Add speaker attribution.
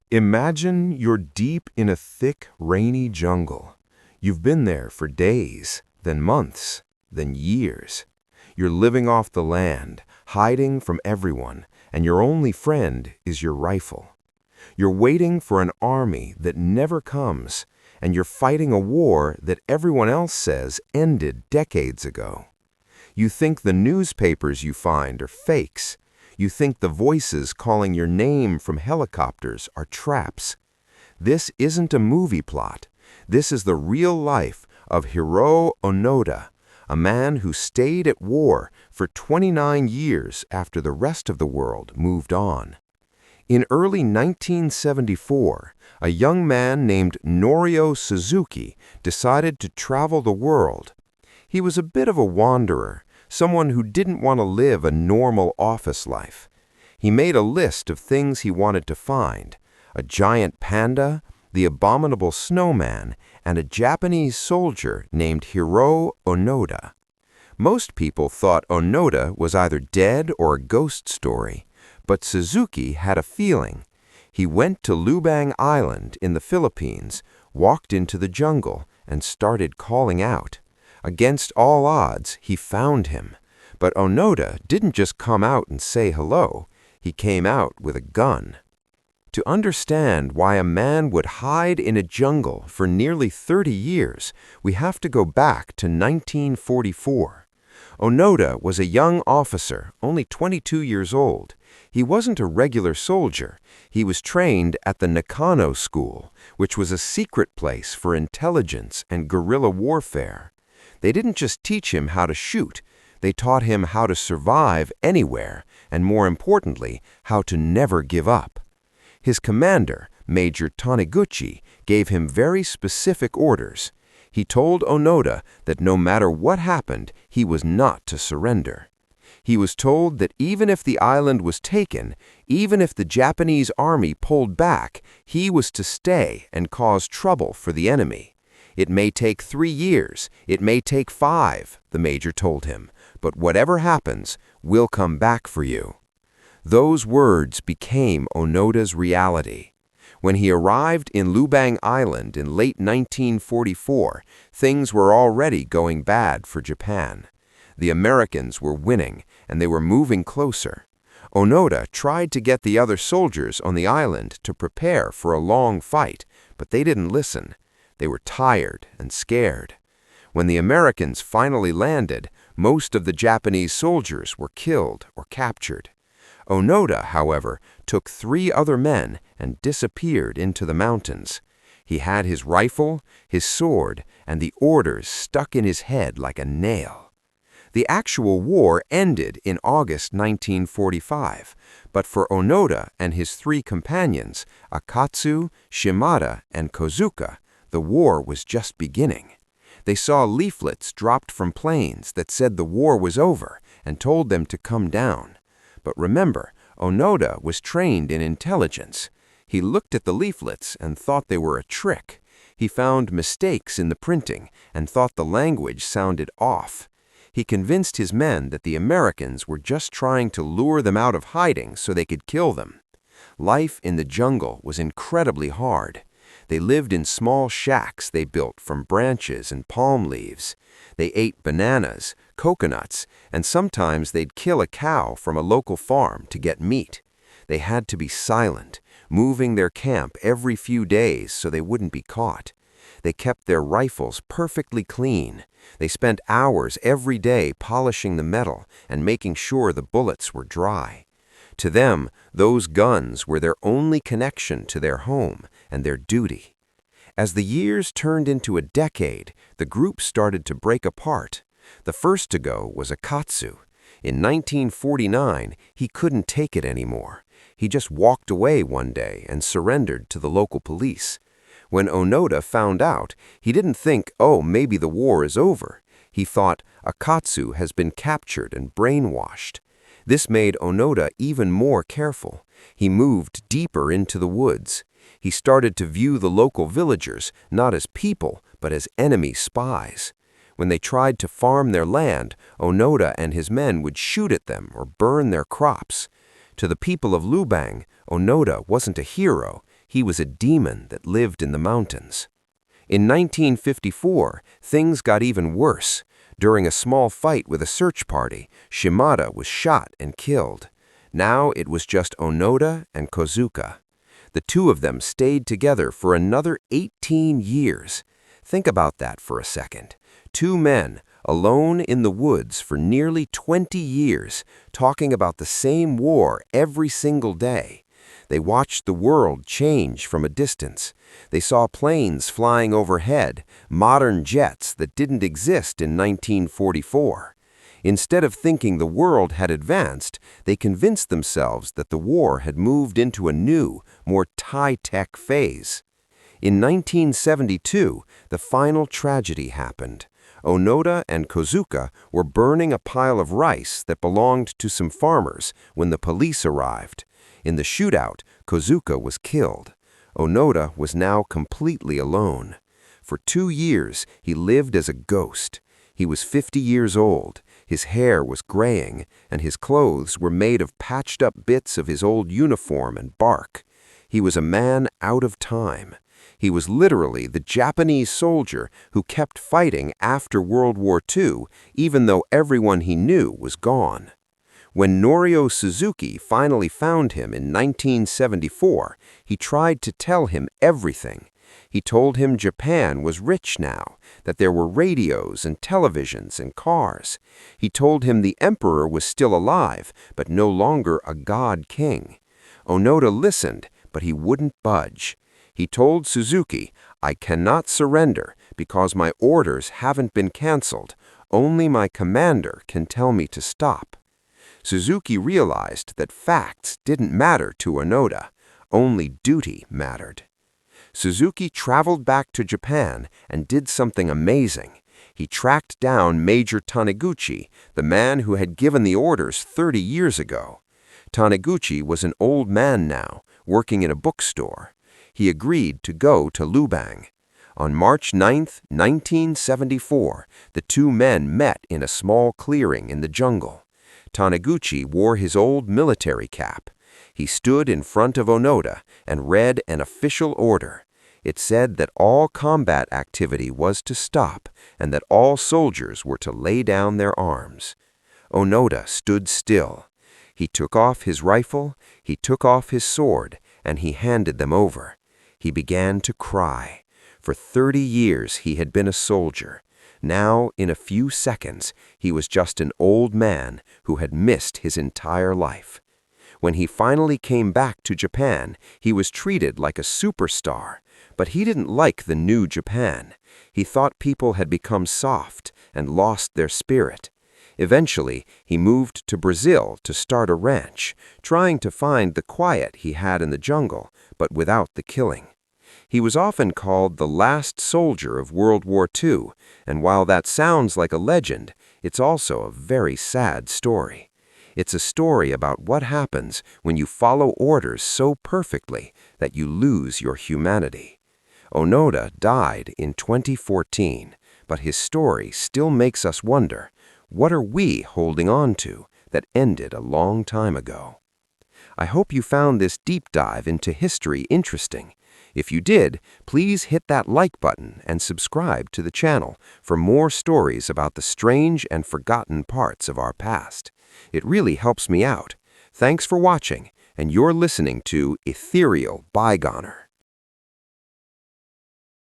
Speaker 1: Imagine you're deep in a thick, rainy jungle. You've been there for days, then months, then years. You're living off the land, hiding from everyone, and your only friend is your rifle. You're waiting for an army that never comes, and you're fighting a war that everyone else says ended decades ago. You think the newspapers you find are fakes. You think the voices calling your name from helicopters are traps. This isn't a movie plot. This is the real life of Hiroo Onoda, a man who stayed at war for 29 years after the rest of the world moved on. In early 1974, a young man named Norio Suzuki decided to travel the world. He was a bit of a wanderer, someone who didn't want to live a normal office life. He made a list of things he wanted to find: a giant panda, the abominable snowman, and a Japanese soldier named Hiroo Onoda. Most people thought Onoda was either dead or a ghost story, but Suzuki had a feeling. He went to Lubang Island in the Philippines, walked into the jungle, and started calling out. Against all odds, he found him. But Onoda didn't just come out and say hello. He came out with a gun. To understand why a man would hide in a jungle for nearly 30 years, we have to go back to 1944. Onoda was a young officer, only 22 years old. He wasn't a regular soldier. He was trained at the Nakano School, which was a secret place for intelligence and guerrilla warfare. They didn't just teach him how to shoot. They taught him how to survive anywhere, and more importantly, how to never give up. His commander, Major Taniguchi, gave him very specific orders. He told Onoda that no matter what happened, he was not to surrender. He was told that even if the island was taken, even if the Japanese army pulled back, he was to stay and cause trouble for the enemy. It may take 3 years, it may take 5, the major told him, but whatever happens, we'll come back for you. Those words became Onoda's reality. When he arrived in Lubang Island in late 1944, things were already going bad for Japan. The Americans were winning, and they were moving closer. Onoda tried to get the other soldiers on the island to prepare for a long fight, but they didn't listen. They were tired and scared. When the Americans finally landed, most of the Japanese soldiers were killed or captured. Onoda, however, took 3 other men and disappeared into the mountains. He had his rifle, his sword, and the orders stuck in his head like a nail. The actual war ended in August 1945, but for Onoda and his 3 companions, Akatsu, Shimada, and Kozuka, the war was just beginning. They saw leaflets dropped from planes that said the war was over and told them to come down. But remember, Onoda was trained in intelligence. He looked at the leaflets and thought they were a trick. He found mistakes in the printing and thought the language sounded off. He convinced his men that the Americans were just trying to lure them out of hiding so they could kill them. Life in the jungle was incredibly hard. They lived in small shacks they built from branches and palm leaves. They ate bananas, coconuts, and sometimes they'd kill a cow from a local farm to get meat. They had to be silent, moving their camp every few days so they wouldn't be caught. They kept their rifles perfectly clean. They spent hours every day polishing the metal and making sure the bullets were dry. To them, those guns were their only connection to their home and their duty. As the years turned into a decade, the group started to break apart. The first to go was Akatsu. In 1949, he couldn't take it anymore. He just walked away one day and surrendered to the local police. When Onoda found out, he didn't think, oh, maybe the war is over. He thought, Akatsu has been captured and brainwashed. This made Onoda even more careful. He moved deeper into the woods. He started to view the local villagers not as people, but as enemy spies. When they tried to farm their land, Onoda and his men would shoot at them or burn their crops. To the people of Lubang, Onoda wasn't a hero. He was a demon that lived in the mountains. In 1954, things got even worse. During a small fight with a search party, Shimada was shot and killed. Now it was just Onoda and Kozuka. The two of them stayed together for another 18 years. Think about that for a second. Two men, alone in the woods for nearly 20 years, talking about the same war every single day. They watched the world change from a distance. They saw planes flying overhead, modern jets that didn't exist in 1944. Instead of thinking the world had advanced, they convinced themselves that the war had moved into a new, more high-tech phase. In 1972, the final tragedy happened. Onoda and Kozuka were burning a pile of rice that belonged to some farmers when the police arrived. In the shootout, Kozuka was killed. Onoda was now completely alone. For 2 years, he lived as a ghost. He was 50 years old, his hair was graying, and his clothes were made of patched-up bits of his old uniform and bark. He was a man out of time. He was literally the Japanese soldier who kept fighting after World War II, even though everyone he knew was gone. When Norio Suzuki finally found him in 1974, he tried to tell him everything. He told him Japan was rich now, that there were radios and televisions and cars. He told him the emperor was still alive, but no longer a god king. Onoda listened, but he wouldn't budge. He told Suzuki, "I cannot surrender because my orders haven't been canceled. Only my commander can tell me to stop." Suzuki realized that facts didn't matter to Onoda. Only duty mattered. Suzuki traveled back to Japan and did something amazing. He tracked down Major Taniguchi, the man who had given the orders 30 years ago. Taniguchi was an old man now, working in a bookstore. He agreed to go to Lubang. On March 9, 1974, the two men met in a small clearing in the jungle. Taniguchi wore his old military cap. He stood in front of Onoda and read an official order. It said that all combat activity was to stop and that all soldiers were to lay down their arms. Onoda stood still. He took off his rifle, he took off his sword, and he handed them over. He began to cry. For 30 years he had been a soldier. Now, in a few seconds, he was just an old man who had missed his entire life. When he finally came back to Japan, he was treated like a superstar. But he didn't like the new Japan. He thought people had become soft and lost their spirit. Eventually, he moved to Brazil to start a ranch, trying to find the quiet he had in the jungle, but without the killing. He was often called the last soldier of World War II, and while that sounds like a legend, it's also a very sad story. It's a story about what happens when you follow orders so perfectly that you lose your humanity. Onoda died in 2014, but his story still makes us wonder, what are we holding on to that ended a long time ago? I hope you found this deep dive into history interesting. If you did, please hit that like button and subscribe to the channel for more stories about the strange and forgotten parts of our past. It really helps me out. Thanks for watching, and you're listening to Ethereal Bygoner.